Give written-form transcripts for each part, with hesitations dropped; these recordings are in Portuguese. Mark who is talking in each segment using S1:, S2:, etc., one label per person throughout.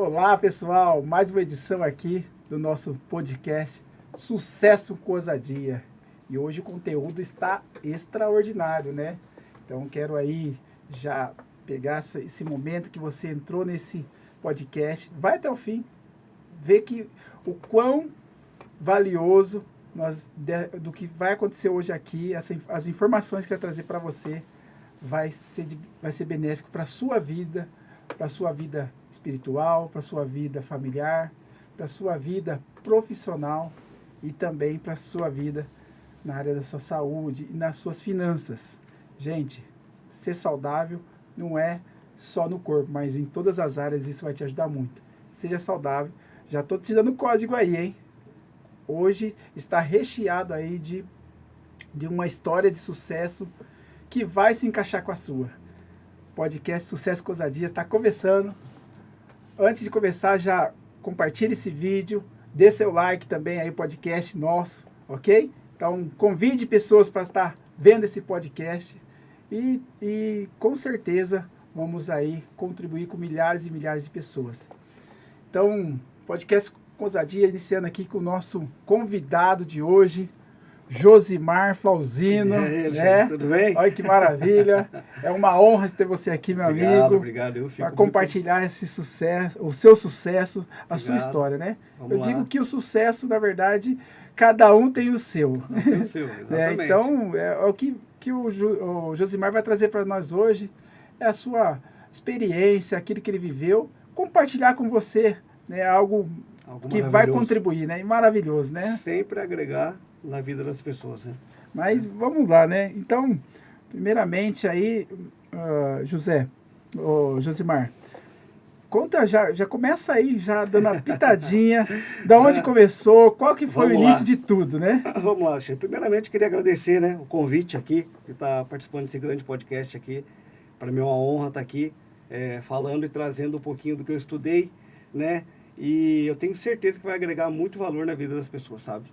S1: Olá, pessoal, mais uma edição aqui do nosso podcast Sucesso com Ousadia. E hoje o conteúdo está extraordinário, né? Então quero aí já pegar esse momento que você entrou nesse podcast, vai até o fim, ver que o quão valioso do que vai acontecer hoje aqui, as informações que eu vou trazer para você vai ser benéfico para a sua vida espiritual, para a sua vida familiar, para a sua vida profissional e também para a sua vida na área da sua saúde e nas suas finanças. Gente, ser saudável não é só no corpo, mas em todas as áreas isso vai te ajudar muito. Seja saudável. Já estou te dando código aí, hein? Hoje está recheado aí de uma história de sucesso que vai se encaixar com a sua. Podcast Sucesso com Ousadia está começando. Antes de começar, já compartilhe esse vídeo, dê seu like também aí, podcast nosso, ok? Então, convide pessoas para estar vendo esse podcast e com certeza vamos aí contribuir com milhares e milhares de pessoas. Então, podcast com Ousadia, iniciando aqui com o nosso convidado de hoje, Josimar Flauzino.
S2: Né? Tudo bem?
S1: Olha que maravilha. É uma honra ter você aqui, meu amigo.
S2: Obrigado. Eu fico
S1: para compartilhar esse sucesso, o seu sucesso, a sua história, né?
S2: Vamos
S1: Eu
S2: lá.
S1: digo que o sucesso, na verdade, cada um tem o seu.
S2: Tem o seu, exatamente.
S1: Então, o que o Josimar vai trazer para nós hoje é a sua experiência, aquilo que ele viveu, compartilhar com você, né? Algo que vai contribuir, né? E maravilhoso, né?
S2: Sempre agregar na vida das pessoas, né?
S1: Mas vamos lá, né? Então, primeiramente aí, Josimar, conta, já começa aí, já dando a pitadinha, da onde começou, qual que foi o início de tudo, né?
S2: Vamos lá, Chico. Primeiramente, queria agradecer, né, o convite aqui, de estar participando desse grande podcast aqui. Para mim é uma honra estar aqui, falando e trazendo um pouquinho do que eu estudei, né? E eu tenho certeza que vai agregar muito valor na vida das pessoas, sabe?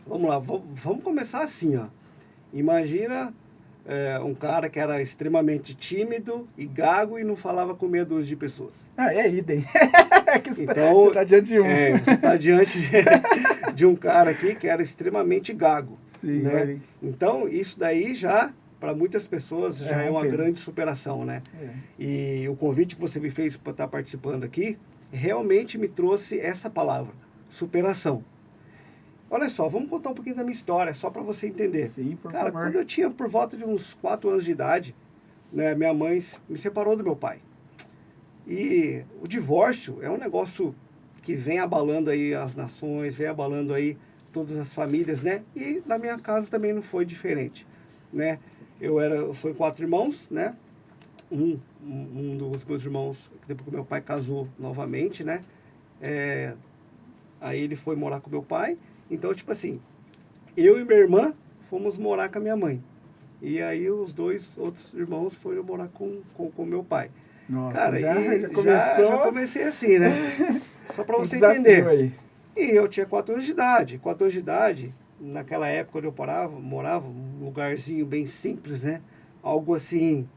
S2: Vamos lá, vamos começar assim, ó. Imagina um cara que era extremamente tímido e gago e não falava com meia dúzia de pessoas.
S1: Idem.
S2: Então,
S1: você está diante de um.
S2: Você está diante de um cara aqui que era extremamente gago.
S1: Sim,
S2: né? Então, isso daí já, para muitas pessoas, já é uma grande superação, né? E o convite que você me fez para estar participando aqui, realmente me trouxe essa palavra, superação. Olha só, vamos contar um pouquinho da minha história, só para você entender.
S1: Sim, por
S2: Cara,
S1: favor.
S2: quando eu tinha por volta de uns 4 anos de idade, né, minha mãe me separou do meu pai. E o divórcio é um negócio que vem abalando aí as nações, vem abalando aí todas as famílias, né? E na minha casa também não foi diferente, né? Eu sou em 4 irmãos, né? Um dos meus irmãos, depois que meu pai casou novamente, né? Aí ele foi morar com meu pai. Então, tipo assim, eu e minha irmã fomos morar com a minha mãe. E aí os 2 outros irmãos foram morar com meu pai.
S1: Nossa,
S2: cara,
S1: já começou...
S2: Já comecei assim, né? Só para você entender.
S1: Aí.
S2: E eu tinha 4 anos de idade. 4 anos de idade, naquela época onde eu morava num lugarzinho bem simples, né? Algo assim,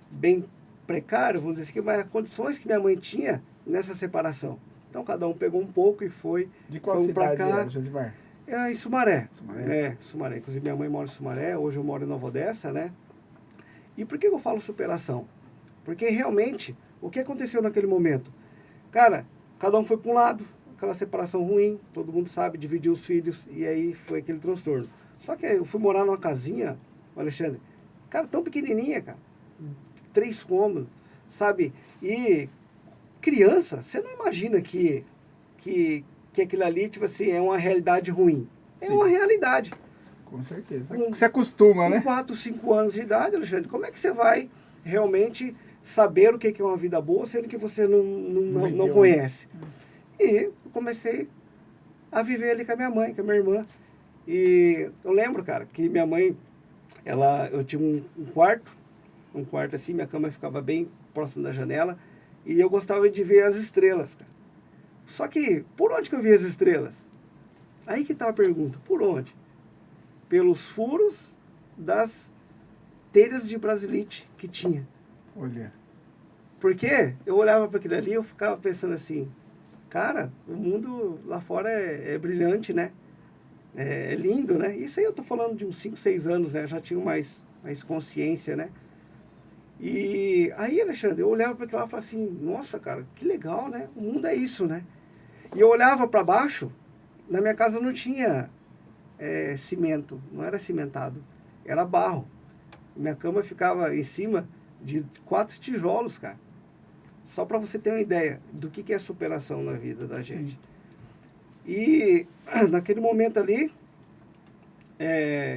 S2: bem precário, vamos dizer assim, mas as condições que minha mãe tinha nessa separação. Então, cada um pegou um pouco e foi...
S1: De qual cidade é, Josimar?
S2: Em Sumaré.
S1: Sumaré.
S2: Sumaré. Inclusive, minha mãe mora em Sumaré, hoje eu moro em Nova Odessa, né? E por que eu falo superação? Porque realmente, o que aconteceu naquele momento? Cara, cada um foi para um lado, aquela separação ruim, todo mundo sabe, dividiu os filhos, e aí foi aquele transtorno. Só que eu fui morar numa casinha, Alexandre, cara, tão pequenininha, cara, 3 cômodos, sabe? E criança, você não imagina que aquilo ali, tipo assim, é uma realidade ruim. É
S1: Sim.
S2: uma realidade.
S1: Com certeza. Você acostuma, né?
S2: Com 4, 5 anos de idade, Alexandre, como é que você vai realmente saber o que é uma vida boa, sendo que você não conhece? E eu comecei a viver ali com a minha mãe, com a minha irmã. E eu lembro, cara, que minha mãe, eu tinha um quarto assim, minha cama ficava bem próximo da janela, e eu gostava de ver as estrelas, cara. Só que, por onde que eu via as estrelas? Aí que tá a pergunta, por onde? Pelos furos das telhas de brasilite que tinha.
S1: Olha.
S2: Porque eu olhava para aquilo ali e eu ficava pensando assim, cara, o mundo lá fora é brilhante, né? É lindo, né? Isso aí eu tô falando de uns 5, 6 anos, né? Eu já tinha mais consciência, né? E aí, Alexandre, eu olhava para aquilo lá e falava assim, nossa, cara, que legal, né? O mundo é isso, né? E eu olhava para baixo, na minha casa não tinha cimento, não era cimentado, era barro. Minha cama ficava em cima de 4 tijolos, cara. Só para você ter uma ideia do que é superação na vida da gente.
S1: Sim.
S2: E naquele momento ali,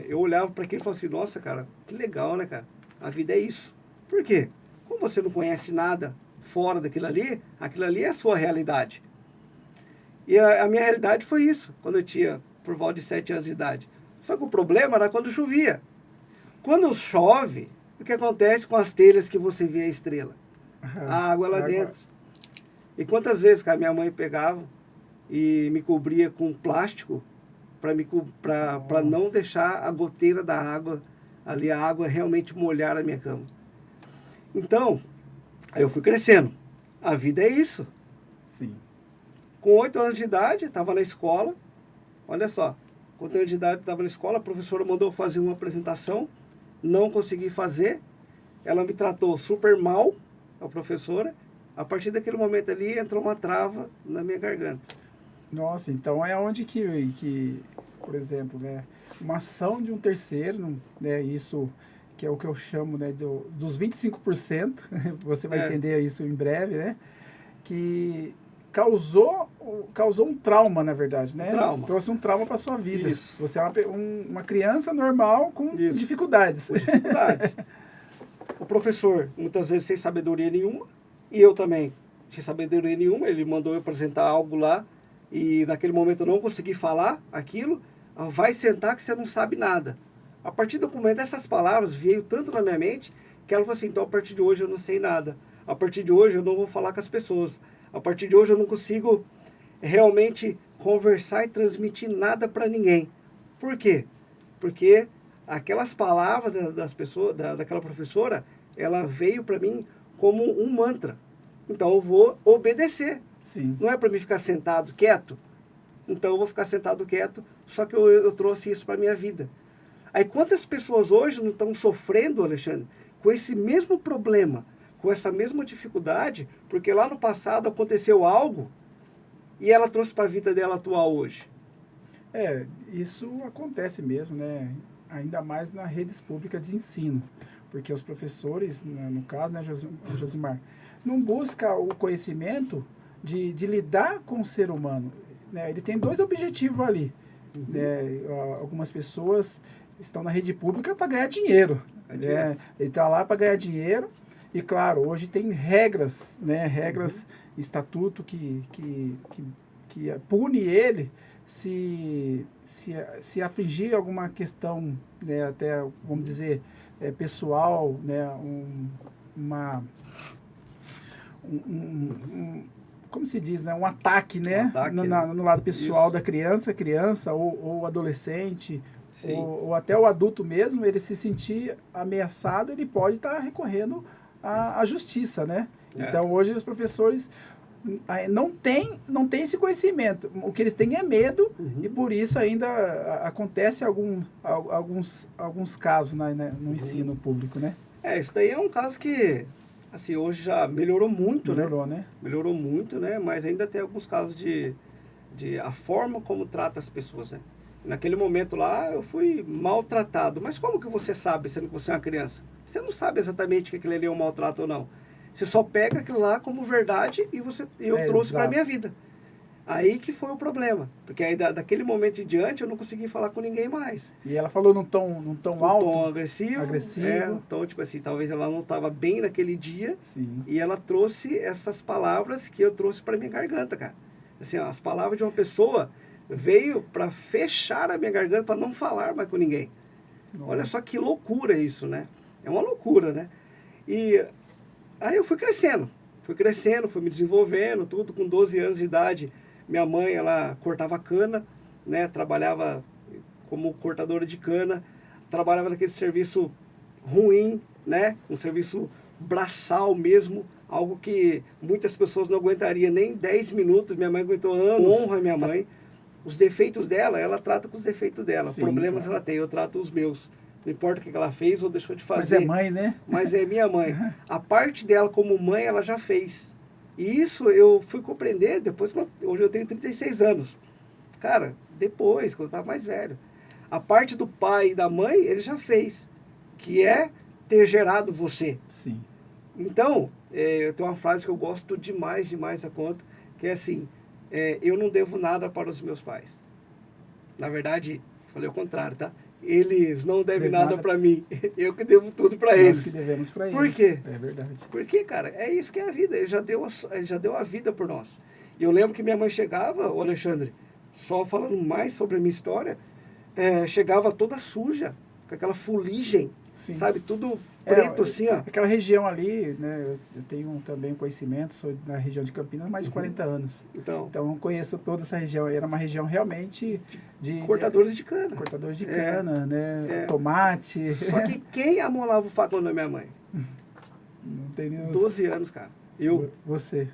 S2: eu olhava para aquilo e falava assim, nossa, cara, que legal, né, cara? A vida é isso. Por quê? Como você não conhece nada fora daquilo ali é a sua realidade. E a minha realidade foi isso, quando eu tinha por volta de 7 anos de idade. Só que o problema era quando chovia. Quando chove, o que acontece com as telhas que você vê a estrela? A água lá dentro. E quantas vezes, cara, minha mãe pegava e me cobria com plástico para não deixar a goteira da água, ali a água realmente molhar a minha cama. Então, aí eu fui crescendo. A vida é isso.
S1: Sim.
S2: Com 8 anos de idade, estava na escola. Olha só, com 8 anos de idade, estava na escola, a professora mandou fazer uma apresentação, não consegui fazer. Ela me tratou super mal, a professora. A partir daquele momento ali, entrou uma trava na minha garganta.
S1: Nossa, então é onde que por exemplo, né, uma ação de um terceiro, né, isso que é o que eu chamo, né, dos 25%, você vai entender isso em breve, né, que causou um trauma, na verdade, né?
S2: Trauma.
S1: Trouxe um trauma para sua vida.
S2: Isso.
S1: Você é uma criança normal com
S2: Isso.
S1: dificuldades.
S2: Com dificuldades. O professor, muitas vezes sem sabedoria nenhuma, e eu também, sem sabedoria nenhuma, ele mandou eu apresentar algo lá, e naquele momento eu não consegui falar aquilo, vai sentar que você não sabe nada. A partir do momento dessas palavras veio tanto na minha mente, que ela falou assim, então a partir de hoje eu não sei nada. A partir de hoje eu não vou falar com as pessoas. A partir de hoje eu não consigo realmente conversar e transmitir nada para ninguém. Por quê? Porque aquelas palavras das pessoas, daquela professora, ela veio para mim como um mantra. Então eu vou obedecer.
S1: Sim.
S2: Não é para mim ficar sentado quieto. Então eu vou ficar sentado quieto, só que eu trouxe isso para a minha vida. Aí quantas pessoas hoje não estão sofrendo, Alexandre, com esse mesmo problema, com essa mesma dificuldade, porque lá no passado aconteceu algo e ela trouxe para a vida dela atual hoje.
S1: Isso acontece mesmo, né? Ainda mais nas redes públicas de ensino, porque os professores, no caso, né, Josimar, não buscam o conhecimento de lidar com o ser humano. Né? Ele tem 2 objetivos ali. Né? Algumas pessoas estão na rede pública para ganhar dinheiro. Né? Ele está lá para ganhar dinheiro. E, claro, hoje tem regras, né? Regras, estatuto que pune ele se afligir alguma questão, né? Até, vamos dizer, pessoal, né? Como se diz, né? Um ataque, né? No lado pessoal da criança ou adolescente, ou até o adulto mesmo, ele se sentir ameaçado, ele pode estar recorrendo à justiça, né? Então, hoje os professores não têm esse conhecimento. O que eles têm é medo, e por isso ainda acontece alguns casos no ensino público, né?
S2: Isso daí é um caso que, assim, hoje já melhorou muito,
S1: né?
S2: Melhorou muito, né? Mas ainda tem alguns casos de a forma como trata as pessoas, né? Naquele momento lá, eu fui maltratado. Mas como que você sabe, sendo que você é uma criança? Você não sabe exatamente que aquilo ali é um maltrato ou não. Você só pega aquilo lá como verdade e eu trouxe para a minha vida. Aí que foi o problema. Porque aí daquele momento em diante eu não consegui falar com ninguém mais.
S1: E ela falou num tom alto?
S2: Um tom agressivo. Então, tipo assim, talvez ela não estava bem naquele dia.
S1: Sim.
S2: E ela trouxe essas palavras que eu trouxe para minha garganta, cara. Assim, as palavras de uma pessoa veio para fechar a minha garganta, para não falar mais com ninguém. Nossa. Olha só que loucura isso, né? É uma loucura, né? E aí eu fui crescendo, fui me desenvolvendo, tudo. Com 12 anos de idade, minha mãe, ela cortava cana, né? Trabalhava como cortadora de cana, trabalhava naquele serviço ruim, né? Um serviço braçal mesmo, algo que muitas pessoas não aguentariam nem 10 minutos. Minha mãe aguentou anos. Honra minha mãe. Os defeitos dela, ela trata com os defeitos dela.
S1: Sim,
S2: problemas
S1: claro.
S2: ela tem, eu trato os meus. Não importa o que ela fez ou deixou de fazer.
S1: Mas é mãe, né?
S2: Mas é minha mãe. A parte dela como mãe, ela já fez. E isso eu fui compreender depois, hoje eu tenho 36 anos. Cara, depois, quando eu estava mais velho. A parte do pai e da mãe, ele já fez. Que é ter gerado você.
S1: Sim.
S2: Então, eu tenho uma frase que eu gosto demais a conta, que é assim, eu não devo nada para os meus pais. Na verdade, falei o contrário, tá? Eles não devem nada para mim. Eu que devo tudo para eles.
S1: Nós que devemos para eles.
S2: Por quê?
S1: É verdade.
S2: Porque, cara, é isso que é a vida. Ele já deu a vida por nós. E eu lembro que minha mãe chegava, ô Alexandre, só falando mais sobre a minha história, chegava toda suja, com aquela fuligem,
S1: Sim.
S2: sabe? Tudo preto, assim, ó.
S1: Aquela região ali, né? Eu tenho também conhecimento, sou da região de Campinas há mais de 40 anos.
S2: Então
S1: eu conheço toda essa região. Era uma região realmente de
S2: cortadores de cana.
S1: Cortadores de cana, né? Tomate.
S2: Só que quem amolava o facão da minha mãe?
S1: Não tem nenhum...
S2: 12 anos, cara. Eu.
S1: Você.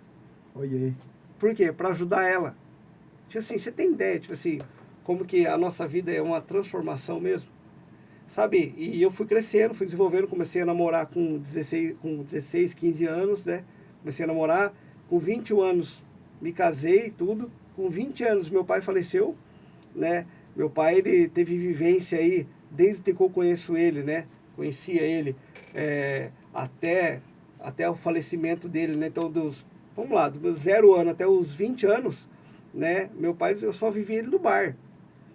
S1: Olhei.
S2: Por quê? Para ajudar ela. Tipo assim, você tem ideia, tipo assim, como que a nossa vida é uma transformação mesmo? Sabe? E eu fui crescendo, fui desenvolvendo, comecei a namorar com 16, 15 anos, né? Comecei a namorar. Com 21 anos me casei e tudo. Com 20 anos meu pai faleceu, né? Meu pai, ele teve vivência aí, desde que eu conheço ele, né? Conhecia ele até o falecimento dele, né? Então, vamos lá, dos meus 0 ano até os 20 anos, né? Meu pai, eu só vivia ele no bar.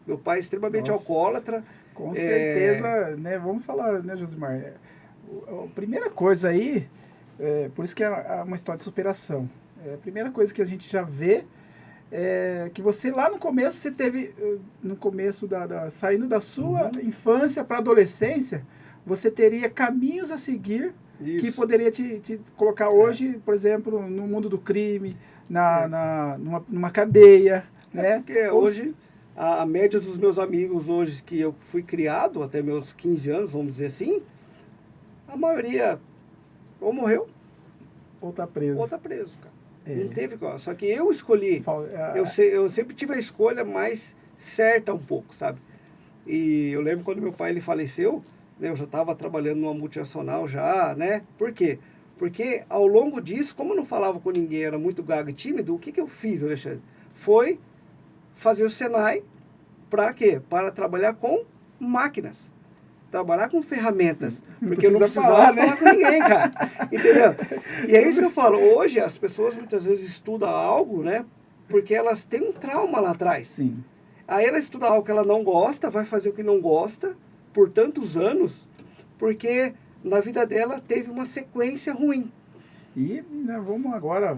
S2: Meu pai é extremamente alcoólatra.
S1: Com certeza, né? Vamos falar, né, Josimar? A primeira coisa aí, por isso que é uma história de superação. A primeira coisa que a gente já vê é que você lá no começo, você teve, no começo saindo da sua infância para a adolescência, você teria caminhos a seguir que poderia te colocar hoje, por exemplo, no mundo do crime, numa cadeia, né?
S2: Porque hoje... A média dos meus amigos hoje, que eu fui criado até meus 15 anos, vamos dizer assim, a maioria ou morreu
S1: ou tá preso.
S2: Ou tá preso, cara. Não teve. Só que eu escolhi. Eu sempre tive a escolha mais certa um pouco, sabe? E eu lembro quando meu pai ele faleceu, né, eu já estava trabalhando numa multinacional já, né? Por quê? Porque ao longo disso, como eu não falava com ninguém, era muito gago e tímido, o que eu fiz, Alexandre? Foi fazer o Senai para quê? Para trabalhar com máquinas. Trabalhar com ferramentas.
S1: Sim.
S2: Porque eu não precisava falar com ninguém, cara. Entendeu? E é isso que eu falo. Hoje as pessoas muitas vezes estudam algo, né? Porque elas têm um trauma lá atrás.
S1: Sim.
S2: Aí ela estuda algo que ela não gosta, vai fazer o que não gosta por tantos anos, porque na vida dela teve uma sequência ruim.
S1: E né, vamos agora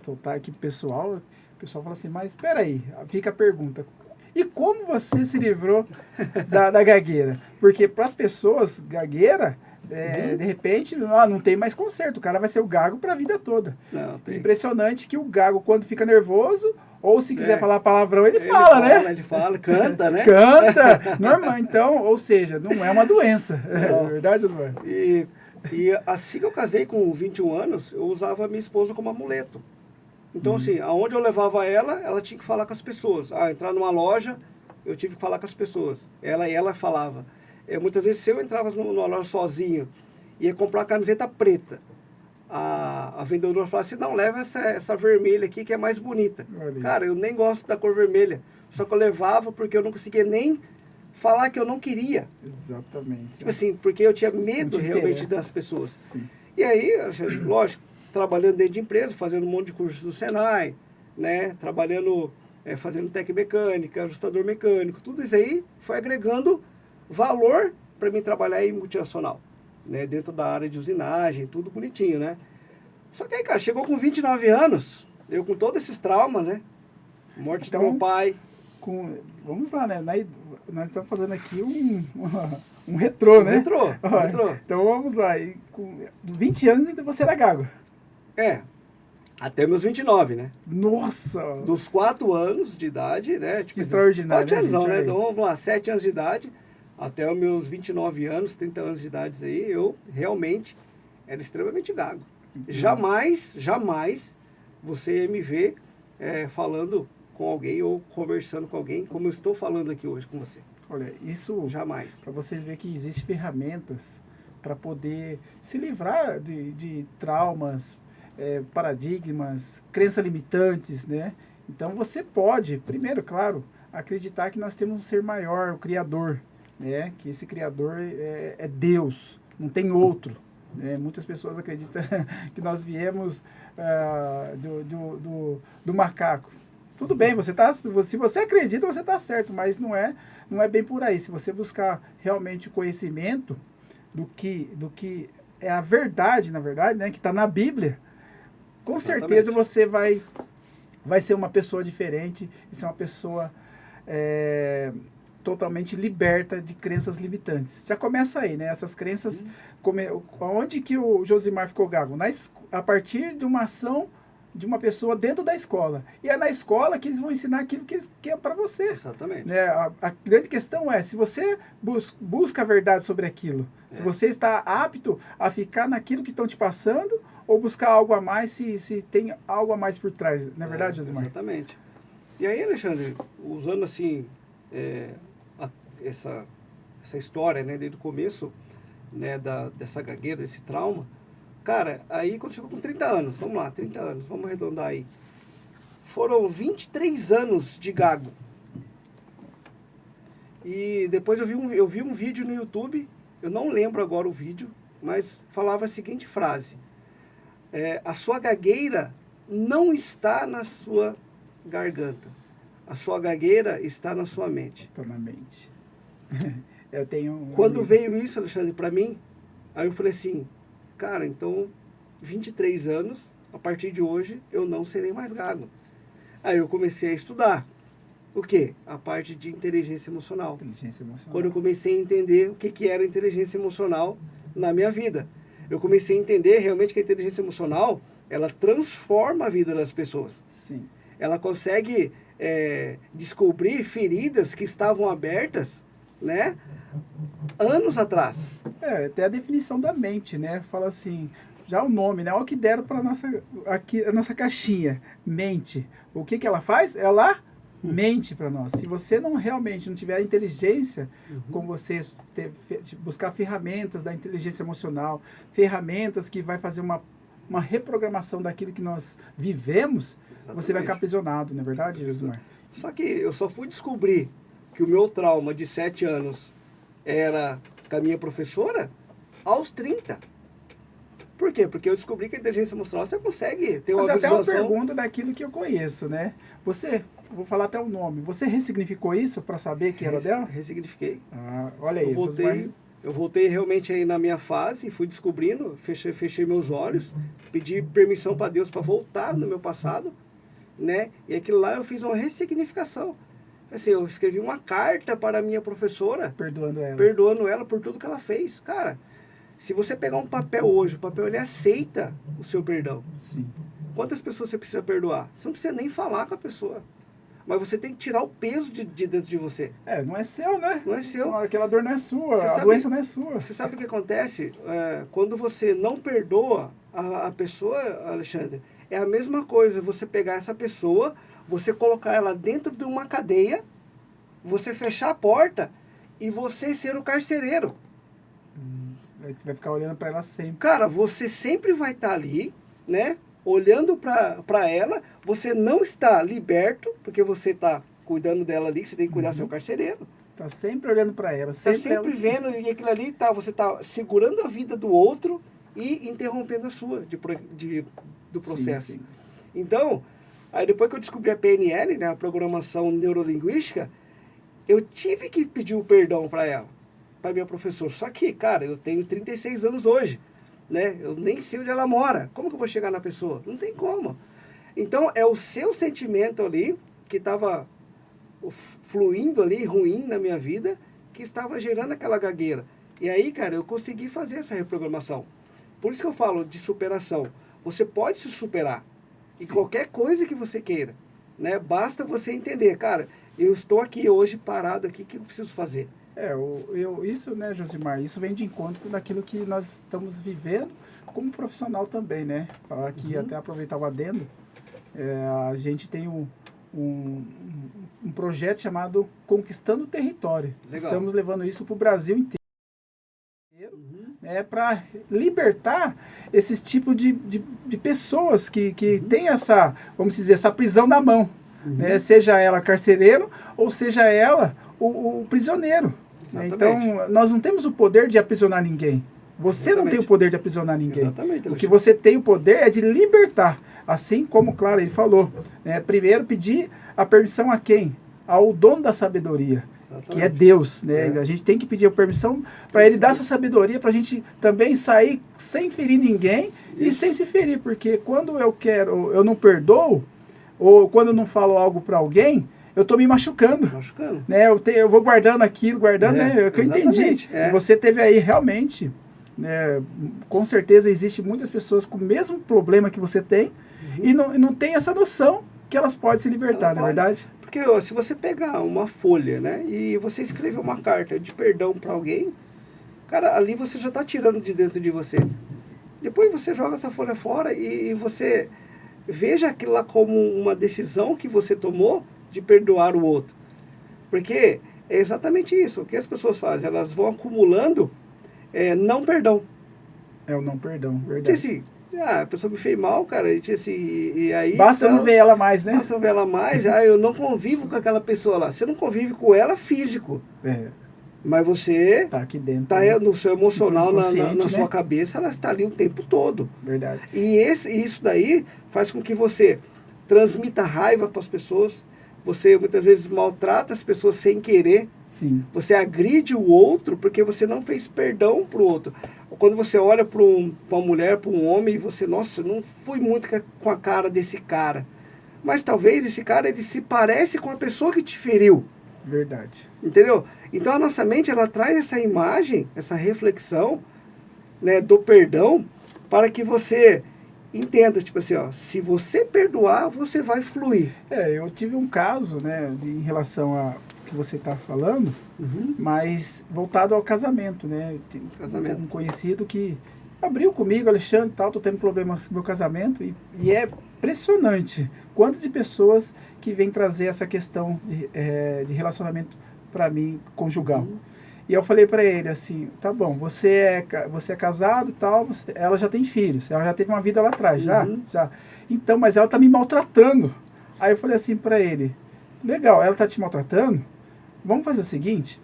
S1: soltar aqui pro pessoal. O pessoal fala assim, mas espera aí, fica a pergunta. E como você se livrou da gagueira? Porque para as pessoas, gagueira, de repente, não tem mais conserto. O cara vai ser o gago para a vida toda.
S2: Não, tem.
S1: Impressionante que o gago, quando fica nervoso, ou se quiser falar palavrão, ele fala, né?
S2: Ele fala, canta, né?
S1: Canta. Normal. Então, ou seja, não é uma doença. É verdade, Eduardo?
S2: E assim que eu casei com 21 anos, eu usava a minha esposa como amuleto. Então, assim, aonde eu levava ela tinha que falar com as pessoas. Entrar numa loja, eu tive que falar com as pessoas. Ela falava. Muitas vezes, se eu entrava numa loja sozinho e ia comprar uma camiseta preta, a vendedora falava assim, não, leva essa vermelha aqui que é mais bonita.
S1: Olha.
S2: Cara, eu nem gosto da cor vermelha. Só que eu levava porque eu não conseguia nem falar que eu não queria.
S1: Exatamente.
S2: Tipo assim, porque eu tinha medo realmente das pessoas.
S1: Sim.
S2: E aí, lógico, trabalhando dentro de empresa, fazendo um monte de cursos do Senai, né? Trabalhando, fazendo mecânica, ajustador mecânico, tudo isso aí foi agregando valor para mim trabalhar em multinacional, né? Dentro da área de usinagem, tudo bonitinho, né? Só que aí, cara, chegou com 29 anos, eu com todos esses traumas, né? Morte do meu pai.
S1: Vamos lá, né? Nós estamos fazendo aqui um retrô, né?
S2: Retrô.
S1: Então vamos lá. E com 20 anos ainda você era gago.
S2: Até meus 29, né?
S1: Nossa!
S2: Dos 4 anos de idade, né? Tipo,
S1: extraordinário.
S2: 4 anos não, né? Então vamos lá, 7 anos de idade até os meus 29 anos, 30 anos de idade aí, eu realmente era extremamente gago. Jamais você ia me ver falando com alguém ou conversando com alguém como eu estou falando aqui hoje com você.
S1: Olha, isso
S2: Jamais.
S1: para vocês verem que existem ferramentas para poder se livrar de traumas, paradigmas, crenças limitantes, né? Então você pode, primeiro, claro, acreditar que nós temos um ser maior, o Criador, né? Que esse Criador é Deus, não tem outro. Né? Muitas pessoas acreditam que nós viemos do macaco. Tudo bem, se você acredita, você está certo, mas não é bem por aí. Se você buscar realmente o conhecimento do que é a verdade, na verdade, né, que está na Bíblia, com certeza você vai ser uma pessoa diferente e ser uma pessoa totalmente liberta de crenças limitantes. Já começa aí, né? Essas crenças, onde que o Josimar ficou gago? A partir de uma ação de uma pessoa dentro da escola. E é na escola que eles vão ensinar aquilo que é para você.
S2: Exatamente.
S1: Né? A grande questão é, se você busca a verdade sobre aquilo, se você está apto a ficar naquilo que estão te passando, ou buscar algo a mais, se tem algo a mais por trás. Não é verdade, Josimar?
S2: Exatamente. E aí, Alexandre, usando assim, essa história, né, desde o começo, né, dessa gagueira, desse trauma, cara, aí quando chegou com 30 anos, vamos lá, 30 anos, vamos arredondar aí, foram 23 anos de gago. E depois eu vi um vídeo no YouTube, eu não lembro agora o vídeo, mas falava a seguinte frase: a sua gagueira não está na sua garganta, a sua gagueira está na sua mente.
S1: Está na mente. Eu tenho
S2: Quando veio isso, Alexandre, para mim, aí eu falei assim, cara, então 23 anos, a partir de hoje, eu não serei mais gago. Aí eu comecei a estudar. O quê? A parte de inteligência emocional.
S1: Inteligência emocional.
S2: Quando eu comecei a entender o que era inteligência emocional na minha vida. Eu comecei a entender realmente que a inteligência emocional, ela transforma a vida das pessoas.
S1: Sim.
S2: Ela consegue descobrir feridas que estavam abertas, né, anos atrás.
S1: Até a definição da mente, né? Fala assim, já o nome, né? Olha o que deram para a nossa caixinha, mente. O que ela faz? Ela mente para nós. Se você realmente não tiver a inteligência, como você buscar ferramentas da inteligência emocional, ferramentas que vai fazer uma reprogramação daquilo que nós vivemos, você vai ficar aprisionado, não é verdade, Josimar?
S2: Só que eu só fui descobrir que o meu trauma de 7 anos era com a minha professora aos 30. Por quê? Porque eu descobri que a inteligência emocional você consegue ter uma
S1: visualização. Mas até uma pergunta daquilo que eu conheço, né? Vou falar até o nome. Você ressignificou isso para saber que era dela?
S2: Ressignifiquei.
S1: Olha aí.
S2: Eu voltei realmente aí na minha fase, fui descobrindo, fechei meus olhos, pedi permissão para Deus para voltar no meu passado, né? E aquilo lá eu fiz uma ressignificação. Assim, eu escrevi uma carta para a minha professora, perdoando ela por tudo que ela fez. Cara, se você pegar um papel hoje, o papel ele aceita o seu perdão.
S1: Sim.
S2: Quantas pessoas você precisa perdoar? Você não precisa nem falar com a pessoa. Mas você tem que tirar o peso de dentro de você.
S1: Não é seu, né?
S2: Não é seu.
S1: Aquela dor não é sua, a doença não é sua.
S2: Você sabe o que acontece? Quando você não perdoa a pessoa, Alexandre, é a mesma coisa você pegar essa pessoa, você colocar ela dentro de uma cadeia, você fechar a porta e você ser o carcereiro.
S1: Vai ficar olhando para ela sempre.
S2: Cara, você sempre vai estar ali, né? Olhando para ela, você não está liberto, porque você está cuidando dela ali, você tem que cuidar do seu carcereiro.
S1: Está sempre olhando para ela.
S2: Está sempre vendo, e aquilo ali, você está segurando a vida do outro e interrompendo a sua, do processo. Sim. Então, aí depois que eu descobri a PNL, né, a Programação Neurolinguística, eu tive que pedir o perdão para ela, para minha professora. Só que, cara, eu tenho 36 anos hoje. Né? Eu nem sei onde ela mora. Como que eu vou chegar na pessoa? Não tem como. Então, é o seu sentimento ali, que estava fluindo ali, ruim na minha vida, que estava gerando aquela gagueira. E aí, cara, eu consegui fazer essa reprogramação. Por isso que eu falo de superação. Você pode se superar. Em qualquer coisa que você queira. Né? Basta você entender, cara, eu estou aqui hoje parado aqui, o que eu preciso fazer?
S1: Isso, né, Josimar, isso vem de encontro daquilo que nós estamos vivendo como profissional também, né? Falar aqui, até aproveitar o adendo, a gente tem um projeto chamado Conquistando o Território.
S2: Legal.
S1: Estamos levando isso para o Brasil inteiro. Para libertar esses tipos de pessoas que têm essa, vamos dizer, essa prisão na mão. Né? Seja ela carcereiro ou seja ela o prisioneiro. Né? Então, nós não temos o poder de aprisionar ninguém. Você não tem o poder de aprisionar ninguém. O que você tem o poder é de libertar. Assim como, claro, ele falou. Né? Primeiro, pedir a permissão a quem? Ao dono da sabedoria, que é Deus. Né? A gente tem que pedir a permissão para ele dar essa sabedoria, para a gente também sair sem ferir ninguém e sem se ferir. Porque quando eu não perdoo, ou quando eu não falo algo para alguém, eu estou me machucando. Né? Eu vou guardando aquilo, né? É o que eu entendi. Você teve aí realmente... com certeza existe muitas pessoas com o mesmo problema que você tem e não tem essa noção que elas podem se libertar, não é verdade?
S2: Porque se você pegar uma folha, né, e você escrever uma carta de perdão para alguém, cara, ali você já está tirando de dentro de você. Depois você joga essa folha fora e você veja aquilo lá como uma decisão que você tomou de perdoar o outro. Porque é exatamente isso. O que as pessoas fazem? Elas vão acumulando não perdão.
S1: É o não perdão, verdade.
S2: Assim, a pessoa me fez mal, cara, e aí...
S1: Basta não ver ela mais, né?
S2: Basta não ver ela mais, eu não convivo com aquela pessoa lá. Você não convive com ela físico. Mas você...
S1: Tá aqui dentro.
S2: Tá no seu emocional, na
S1: né?
S2: sua cabeça, ela está ali o tempo todo.
S1: Verdade.
S2: E isso daí faz com que você transmita raiva para as pessoas. Você muitas vezes maltrata as pessoas sem querer.
S1: Sim.
S2: Você agride o outro porque você não fez perdão para o outro. Quando você olha para uma mulher, para um homem, e você, nossa, eu não fui muito com a cara desse cara. Mas talvez esse cara ele se parece com a pessoa que te feriu.
S1: Verdade.
S2: Entendeu? Então a nossa mente ela traz essa imagem, essa reflexão, né, do perdão para que você... entenda, tipo assim, se você perdoar, você vai fluir.
S1: Eu tive um caso, né, em relação a que você está falando, mas voltado ao casamento, né? Um conhecido que abriu comigo, Alexandre, tô tendo problemas com o meu casamento, e é impressionante quanto de pessoas que vêm trazer essa questão de relacionamento para mim, conjugal. E eu falei para ele assim, tá bom, você é casado e tal, ela já tem filhos, ela já teve uma vida lá atrás, já. Então, mas ela tá me maltratando. Aí eu falei assim para ele, legal, ela tá te maltratando? Vamos fazer o seguinte,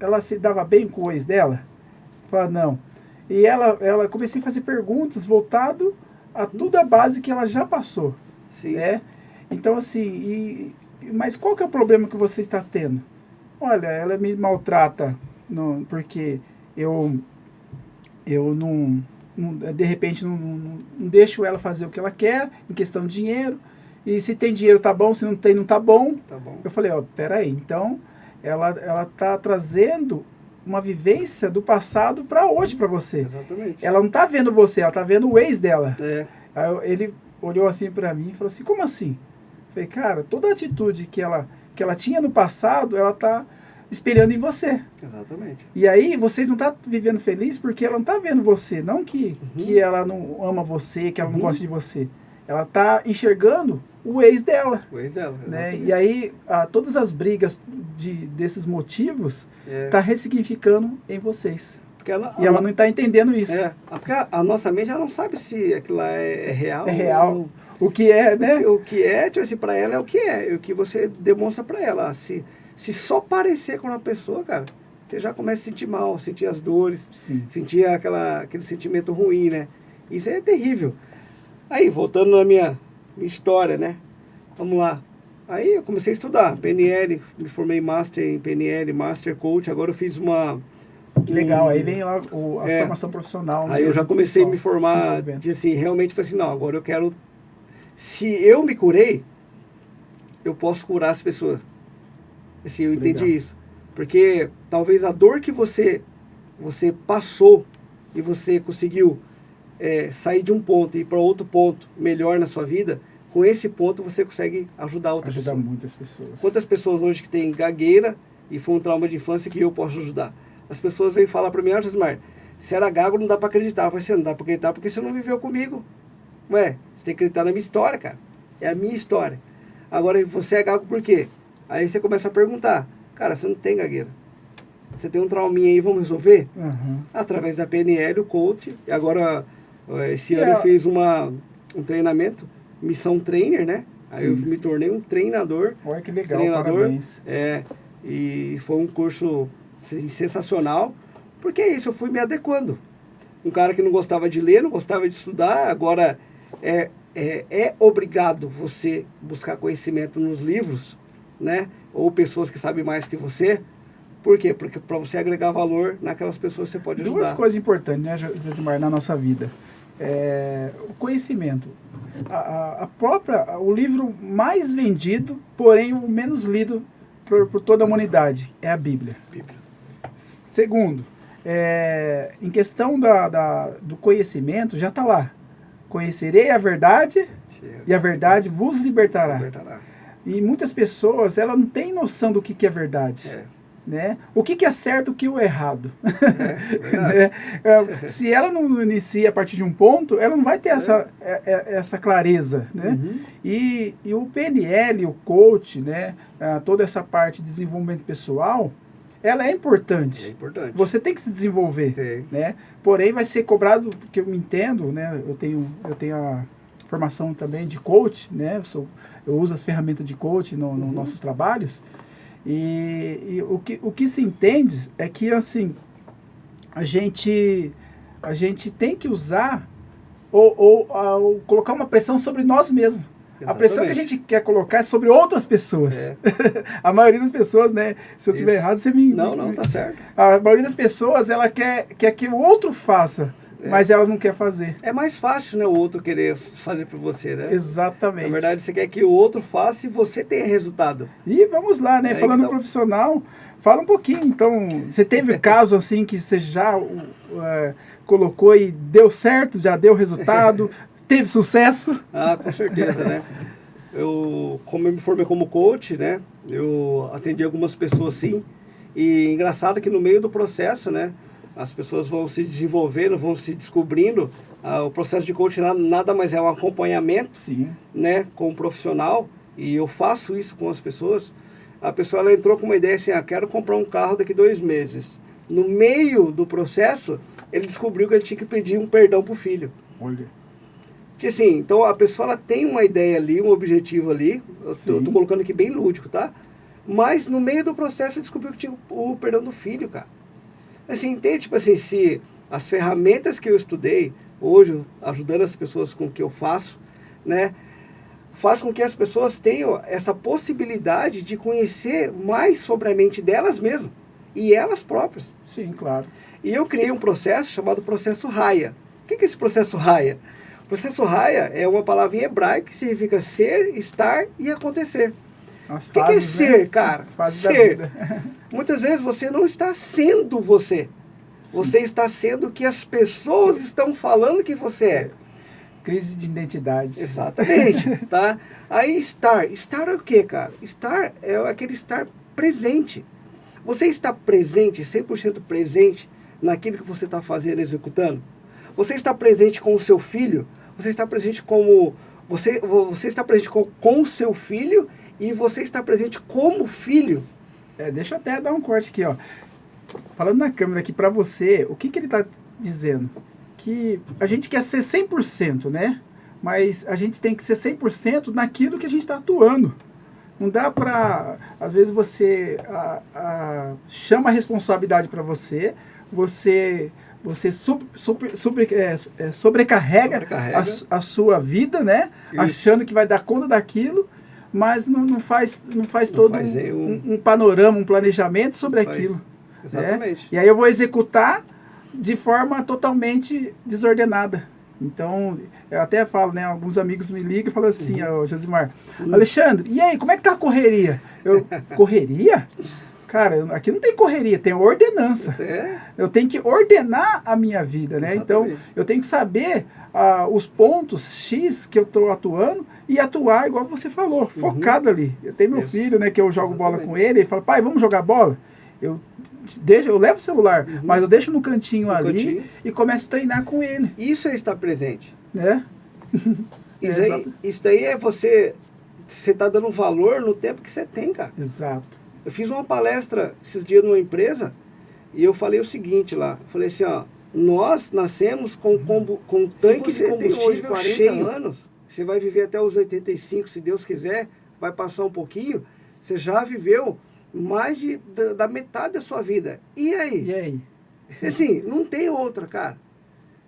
S1: ela se dava bem com o ex dela? Falei, não. E ela comecei a fazer perguntas voltado a tudo a base que ela já passou.
S2: Sim.
S1: Né? Então, assim, mas qual que é o problema que você está tendo? Olha, ela me maltrata porque eu não de repente não deixo ela fazer o que ela quer em questão de dinheiro. E se tem dinheiro tá bom, se não tem não tá bom.
S2: Tá bom.
S1: Eu falei, peraí, então ela tá trazendo uma vivência do passado para hoje para você.
S2: Exatamente.
S1: Ela não tá vendo você, ela tá vendo o ex dela.
S2: Aí
S1: ele olhou assim para mim e falou assim, como assim? Eu falei, cara, toda a atitude que ela tinha no passado, ela tá espelhando em você.
S2: Exatamente.
S1: E aí, vocês não estão vivendo feliz porque ela não está vendo você. Não que ela não ama você, que ela não gosta de você. Ela está enxergando o ex dela.
S2: O ex dela,
S1: né? E aí, todas as brigas desses motivos tá ressignificando em vocês. E ela não está entendendo isso.
S2: Porque a nossa mente ela não sabe se aquilo lá é real.
S1: É real. O que é, né?
S2: O que é, tipo assim, para ela é o que é. O que você demonstra para ela. Se só parecer com uma pessoa, cara, você já começa a sentir mal, sentir as dores, sentir aquele sentimento ruim, né? Isso é terrível. Aí, voltando na minha história, né? Vamos lá. Aí eu comecei a estudar PNL, me formei Master em PNL, Master Coach. Agora eu fiz uma...
S1: Que legal, aí vem lá a formação profissional.
S2: Aí eu já comecei a me formar, de assim, realmente falei assim, não, agora eu quero... Se eu me curei, eu posso curar as pessoas. Assim, eu entendi isso. Porque talvez a dor que você passou e você conseguiu sair de um ponto e ir para outro ponto melhor na sua vida, com esse ponto você consegue ajudar outra pessoa.
S1: Ajudar muitas pessoas.
S2: Quantas pessoas hoje que têm gagueira e foi um trauma de infância que eu posso ajudar? As pessoas vêm falar para mim, Josimar, se era gago não dá para acreditar. Eu falei assim, não dá para acreditar porque você não viveu comigo. Ué, você tem que acreditar na minha história, cara. É a minha história. Agora, você é gago por quê? Aí você começa a perguntar, cara, você não tem gagueira. Você tem um trauminha aí, vamos resolver?
S1: Uhum.
S2: Através da PNL, o coach. E agora, esse ano eu fiz um treinamento, missão trainer, né? Aí eu me tornei um treinador.
S1: Olha que legal, parabéns.
S2: E foi um curso sensacional, porque é isso, eu fui me adequando. Um cara que não gostava de ler, não gostava de estudar, agora é obrigado você buscar conhecimento nos livros, né? Ou pessoas que sabem mais que você. Por quê? Porque para você agregar valor naquelas pessoas você pode ajudar.
S1: Duas coisas importantes, né, Josimar, na nossa vida. O conhecimento. O livro mais vendido, porém o menos lido por toda a humanidade, é a Bíblia. Segundo, em questão do conhecimento, já está lá. Conhecerei a verdade, e a verdade vos libertará. E muitas pessoas, elas não têm noção do que é verdade. Né? O que é certo, o que é errado. Né? Se ela não inicia a partir de um ponto, ela não vai ter essa clareza. Né?
S2: Uhum.
S1: E o PNL, o coach, né? Toda essa parte de desenvolvimento pessoal, ela é importante.
S2: É importante.
S1: Você tem que se desenvolver. Né? Porém, vai ser cobrado, porque eu me entendo, né? Eu tenho a formação também de coach, né? Eu uso as ferramentas de coach nos nossos trabalhos. E o que se entende é que, assim, a gente tem que usar ou colocar uma pressão sobre nós mesmos. Exatamente. A pressão que a gente quer colocar é sobre outras pessoas. A maioria das pessoas, né? Se eu estiver errado, você me...
S2: Não, tá certo.
S1: A maioria das pessoas, ela quer que o outro faça. Mas ela não quer fazer.
S2: É mais fácil, né, o outro querer fazer por você, né?
S1: Exatamente.
S2: Na verdade, você quer que o outro faça e você tenha resultado.
S1: E vamos lá, né? Falando então, profissional, fala um pouquinho. Então, você teve caso assim que você já colocou e deu certo, já deu resultado, teve sucesso?
S2: Com certeza, né? Como eu me formei como coach, né? Eu atendi algumas pessoas, sim. E engraçado que no meio do processo, né? As pessoas vão se desenvolvendo, vão se descobrindo. O processo de coaching nada mais é um acompanhamento,
S1: sim,
S2: né, com um profissional. E eu faço isso com as pessoas. A pessoa ela entrou com uma ideia assim, quero comprar um carro daqui 2 meses. No meio do processo, ele descobriu que ele tinha que pedir um perdão para o filho.
S1: Olha.
S2: Que assim, então a pessoa ela tem uma ideia ali, um objetivo ali. Eu tô colocando aqui bem lúdico, tá? Mas no meio do processo ele descobriu que tinha o perdão do filho, cara. Assim, entende? Tipo assim, se as ferramentas que eu estudei, hoje, ajudando as pessoas com o que eu faço, né, faz com que as pessoas tenham essa possibilidade de conhecer mais sobre a mente delas mesmas e elas próprias.
S1: Sim, claro.
S2: E eu criei um processo chamado processo Raya. O que é esse processo Raya? O processo Raya é uma palavra em hebraico que significa ser, estar e acontecer. O que é ser, cara? Ser. Muitas vezes você não está sendo você. Sim. Você está sendo o que as pessoas estão falando que você é.
S1: Crise de identidade.
S2: Exatamente. Tá? Aí estar. Estar é o quê, cara? Estar é aquele estar presente. Você está presente, 100% presente naquilo que você está fazendo, executando? Você está presente com o seu filho? Você está presente como... Você está presente com o seu filho e você está presente como filho.
S1: Deixa eu até dar um corte aqui, ó. Falando na câmera aqui para você, o que ele está dizendo? Que a gente quer ser 100%, né? Mas a gente tem que ser 100% naquilo que a gente está atuando. Não dá para... Às vezes você chama a responsabilidade para você sobrecarrega a sua vida, né? Isso. Achando que vai dar conta daquilo, mas não faz todo um panorama, um planejamento sobre aquilo.
S2: Exatamente.
S1: Né? E aí eu vou executar de forma totalmente desordenada. Então, eu até falo, né? Alguns amigos me ligam e falam assim, Josimar, Alexandre, e aí, como é que tá a correria? Correria? Cara, aqui não tem correria, tem ordenança. Eu tenho que ordenar a minha vida, né?
S2: Exatamente.
S1: Então, eu tenho que saber os pontos X que eu estou atuando e atuar, igual você falou, focado ali. Eu tenho meu
S2: Isso.
S1: filho, né, que eu jogo bola
S2: Exatamente.
S1: com ele fala, pai, vamos jogar bola? Eu levo o celular, mas eu deixo no cantinho ali e começo a treinar com ele.
S2: Isso é estar presente.
S1: Né?
S2: Isso daí é você tá dando valor no tempo que você tem, cara.
S1: Exato.
S2: Eu fiz uma palestra esses dias numa empresa e eu falei o seguinte lá. Eu falei assim, ó, nós nascemos com tanque de combustível cheio. Anos, você vai viver até os 85, se Deus quiser, vai passar um pouquinho, você já viveu mais da metade da sua vida. E aí?
S1: E aí?
S2: Assim, não tem outra, cara.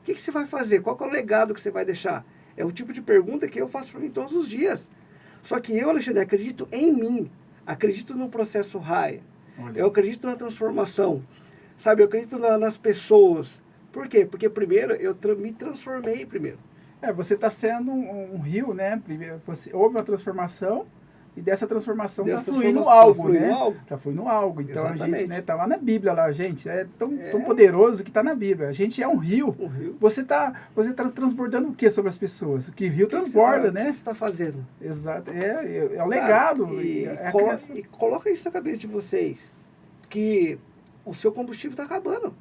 S2: O que você vai fazer? Qual que é o legado que você vai deixar? É o tipo de pergunta que eu faço para mim todos os dias. Só que eu, Alexandre, acredito em mim. Acredito no processo Raya. Eu acredito na transformação. Sabe, eu acredito nas pessoas. Por quê? Porque primeiro eu me transformei primeiro.
S1: Você está sendo um rio, né? Primeiro, houve uma transformação e dessa transformação está fluindo algo, né? Está fluindo algo. Então exatamente. A gente, né, tá lá na Bíblia, lá, gente. É tão poderoso que está na Bíblia. A gente é um rio. Você tá transbordando o que sobre as pessoas? O que rio transborda, né?
S2: O que você está fazendo?
S1: Exato. É o legado.
S2: E coloca isso na cabeça de vocês. Que o seu combustível está acabando.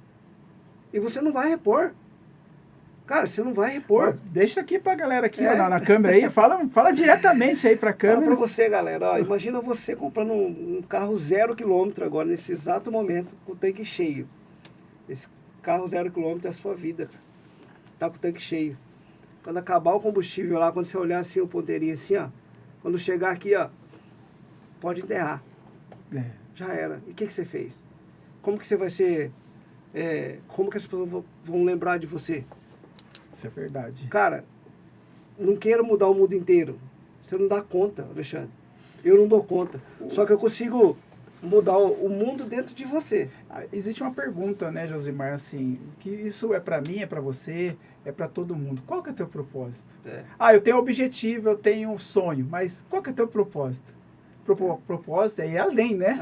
S2: E você não vai repor. Cara, você não vai repor.
S1: Deixa aqui pra galera aqui, ó, na câmera aí. Fala diretamente aí pra câmera.
S2: Fala pra você, galera. Ó, imagina você comprando um carro 0 km agora, nesse exato momento, com o tanque cheio. Esse carro 0 km é a sua vida. Tá com o tanque cheio. Quando acabar o combustível lá, quando você olhar assim, o ponteirinho assim, ó. Quando chegar aqui, ó, pode enterrar. Já era. E o que você fez? Como que você vai ser... como que as pessoas vão lembrar de você?
S1: Isso é verdade.
S2: Cara, não quero mudar o mundo inteiro. Você não dá conta, Alexandre. Eu não dou conta. Só que eu consigo mudar o mundo dentro de você.
S1: Existe uma pergunta, né, Josimar, assim, que isso é para mim, é para você, é para todo mundo. Qual que é o teu propósito? Eu tenho objetivo, eu tenho um sonho, mas qual que é o teu propósito? Propósito é ir além, né?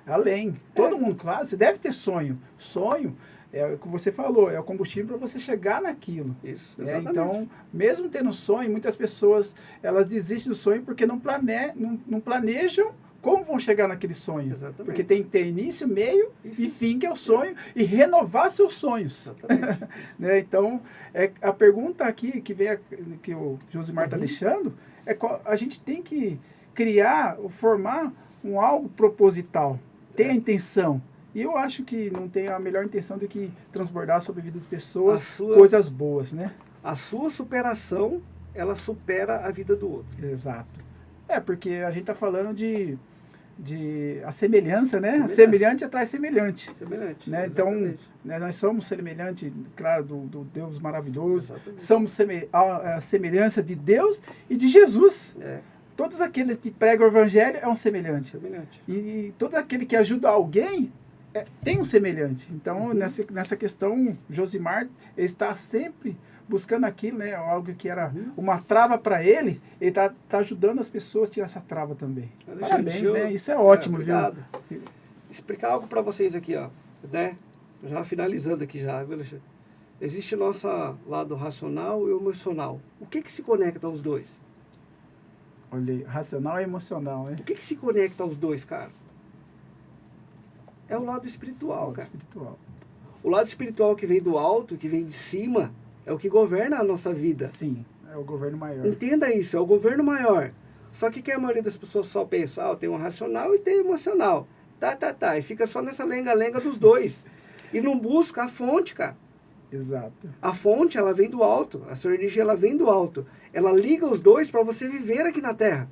S1: Além. Todo mundo, claro, você deve ter sonho. Sonho é o que você falou, é o combustível para você chegar naquilo.
S2: Isso, exatamente.
S1: Então, mesmo tendo sonho, muitas pessoas elas desistem do sonho porque não planejam como vão chegar naquele sonho.
S2: Exatamente.
S1: Porque tem que ter início, meio e fim, que é o sonho, e renovar seus sonhos.
S2: Exatamente.
S1: Né? Então, a pergunta aqui que o Josimar está deixando, a gente tem que formar algo proposital, ter a intenção. E eu acho que não tem a melhor intenção do que transbordar sobre a vida de pessoas coisas boas, né?
S2: A sua superação, ela supera a vida do outro.
S1: Exato. Porque a gente está falando de a semelhança, né? Semelhante atrai semelhante. Né? Então, né, nós somos semelhante, claro, do Deus maravilhoso. Exatamente. Somos a semelhança de Deus e de Jesus. Todos aqueles que pregam o evangelho é um semelhante. E todo aquele que ajuda alguém tem um semelhante. Então, nessa questão, Josimar está sempre buscando aquilo, né? Algo que era uma trava para ele está ajudando as pessoas a tirar essa trava também. Parabéns, né? Isso é ótimo,
S2: obrigado. Viu? Explicar algo para vocês aqui, ó, né? Já finalizando aqui já, viu, Alexandre? Existe o nosso lado racional e emocional. O que se conecta aos dois?
S1: Olha, racional e emocional, né?
S2: O que se conecta aos dois, cara? É o lado espiritual, cara. O lado espiritual que vem do alto, que vem de cima, é o que governa a nossa vida.
S1: Sim, é o governo maior.
S2: Entenda isso, é o governo maior. Só que a maioria das pessoas só pensa, tem um racional e tem um emocional. Tá. E fica só nessa lenga-lenga dos dois. E não busca a fonte, cara.
S1: Exato.
S2: A fonte, ela vem do alto. A sua energia, ela vem do alto. Ela liga os dois para você viver aqui na Terra.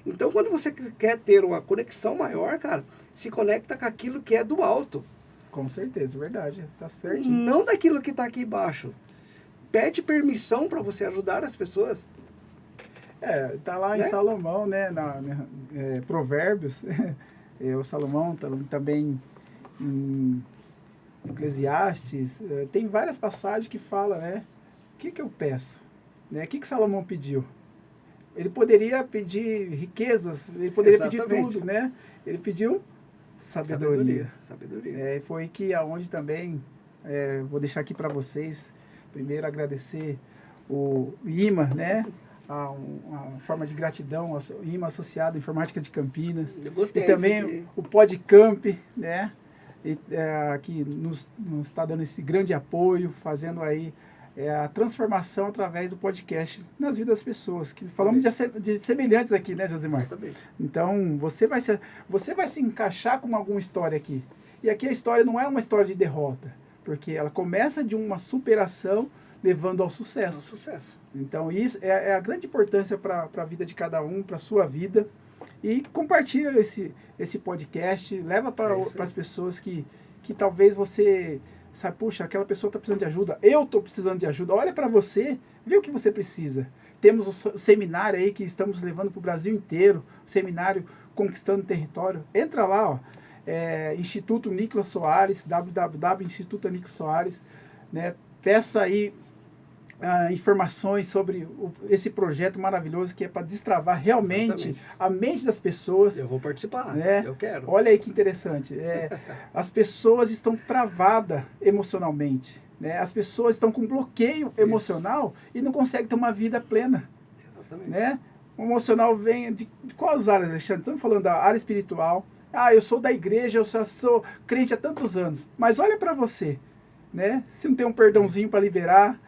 S2: Então, quando você quer ter uma conexão maior, cara, se conecta com aquilo que é do alto.
S1: Com certeza, verdade. Está certinho.
S2: Não daquilo que está aqui embaixo. Pede permissão para você ajudar as pessoas.
S1: Tá lá em Salomão, né? Provérbios. O Salomão também em Eclesiastes. Tem várias passagens que falam, né? O que eu peço? Né? O que Salomão pediu? Ele poderia pedir riquezas, ele poderia pedir tudo, né? Ele pediu sabedoria.
S2: Sabedoria.
S1: Foi que aonde também, vou deixar aqui para vocês, primeiro agradecer o IMA, né? Uma forma de gratidão, o IMA associado à Informática de Campinas.
S2: Eu gostei.
S1: E também o Podcamp, né? Que nos está dando esse grande apoio, fazendo aí a transformação através do podcast nas vidas das pessoas. Que falamos de semelhantes aqui, né, Josimar?
S2: Exatamente.
S1: Então, você vai se encaixar com alguma história aqui. E aqui a história não é uma história de derrota, porque ela começa de uma superação levando ao sucesso. Então, isso é a grande importância para a vida de cada um, para a sua vida. E compartilha esse podcast, leva para as pessoas que talvez você sabe, puxa, aquela pessoa está precisando de ajuda, eu estou precisando de ajuda, olha para você, vê o que você precisa. Temos o seminário aí que estamos levando para o Brasil inteiro, seminário Conquistando Território. Entra lá, ó, Instituto Nicolas Soares, www.instituto Nicolas Soares, né? Peça aí informações sobre esse projeto maravilhoso que é para destravar realmente a mente das pessoas.
S2: Eu vou participar,
S1: né?
S2: Eu quero.
S1: Olha aí que interessante. As pessoas estão travadas emocionalmente. Né? As pessoas estão com bloqueio emocional e não conseguem ter uma vida plena.
S2: Exatamente.
S1: Né? O emocional vem de quais áreas, Alexandre? Estamos falando da área espiritual. Eu sou da igreja, eu já sou crente há tantos anos. Mas olha para você. Né? Se não tem um perdãozinho para liberar,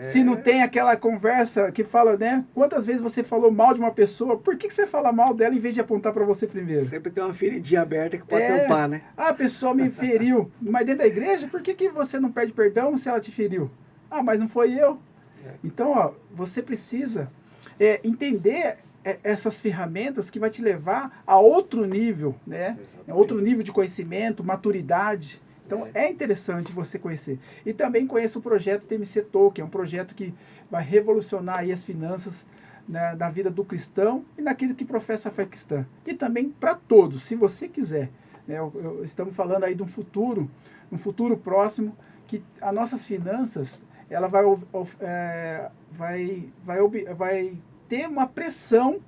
S1: se não tem aquela conversa que fala, né? Quantas vezes você falou mal de uma pessoa, por que você fala mal dela em vez de apontar para você primeiro?
S2: Sempre tem uma feridinha aberta que pode tampar, né?
S1: A pessoa me feriu, mas dentro da igreja, por que você não pede perdão se ela te feriu? Mas não foi eu. Então, você precisa entender essas ferramentas que vai te levar a outro nível, né? Outro nível de conhecimento, maturidade. Então, é interessante você conhecer. E também conheça o projeto TMC Token, é um projeto que vai revolucionar aí as finanças, né, na vida do cristão e naquele que professa a fé cristã. E também para todos, se você quiser. Né, estamos falando aí de um futuro próximo, que as nossas finanças, ela vai ter uma pressão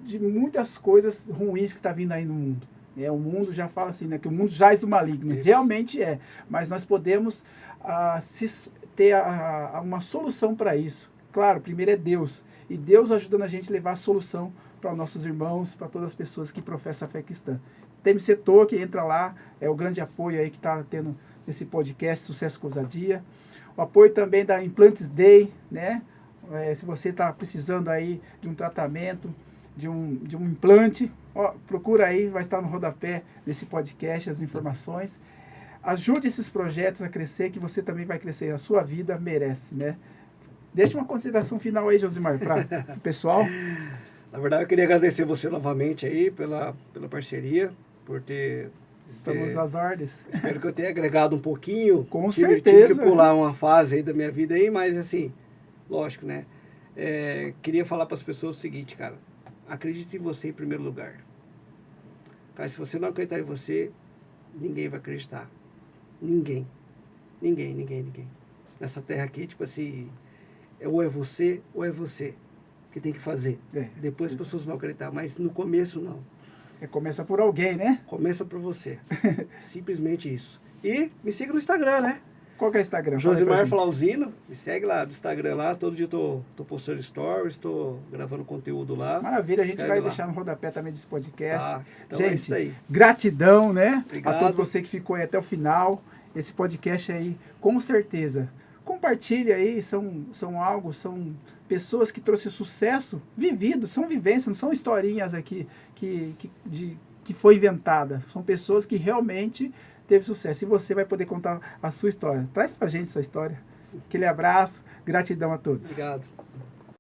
S1: de muitas coisas ruins que está vindo aí no mundo. O mundo já fala assim, né, que o mundo jaz do maligno. Isso. Realmente é. Mas nós podemos ter uma solução para isso. Claro, primeiro é Deus. E Deus ajudando a gente a levar a solução para os nossos irmãos, para todas as pessoas que professam a fé cristã. TMC Token, entra lá. É o grande apoio aí que está tendo nesse podcast, Sucesso com Ousadia. O apoio também da Implantes Day, né? Se você está precisando aí de um tratamento, de um implante, procura aí, vai estar no rodapé desse podcast as informações. Ajude esses projetos a crescer, que você também vai crescer. A sua vida merece, né? Deixa uma consideração final aí, Josimar, para o pessoal.
S2: Na verdade, eu queria agradecer você novamente aí pela parceria, por ter...
S1: Estamos às ordens.
S2: Espero que eu tenha agregado um pouquinho.
S1: Com certeza.
S2: Tive que pular uma fase aí da minha vida aí, mas assim, lógico, né? Queria falar para as pessoas o seguinte, cara. Acredite em você em primeiro lugar. Cara, se você não acreditar em você, ninguém vai acreditar. Ninguém. Nessa terra aqui, tipo assim, ou é você que tem que fazer. Depois as pessoas vão acreditar, mas no começo não.
S1: Começa por alguém, né?
S2: Começa por você. Simplesmente isso. E me siga no Instagram, né?
S1: Qual que é o Instagram?
S2: Josimar Flauzino, me segue lá no Instagram lá, todo dia eu tô postando stories, tô gravando conteúdo lá.
S1: Maravilha, a gente vai deixar no rodapé também desse podcast.
S2: Então
S1: gente,
S2: é isso aí.
S1: Gratidão, né?
S2: Obrigado.
S1: A todos você que ficou aí até o final. Esse podcast aí, com certeza, compartilha aí, são pessoas que trouxeram sucesso vivido, são vivências, não são historinhas aqui que foi inventada. São pessoas que realmente teve sucesso. E você vai poder contar a sua história. Traz pra gente sua história. Aquele abraço, gratidão a todos.
S2: Obrigado.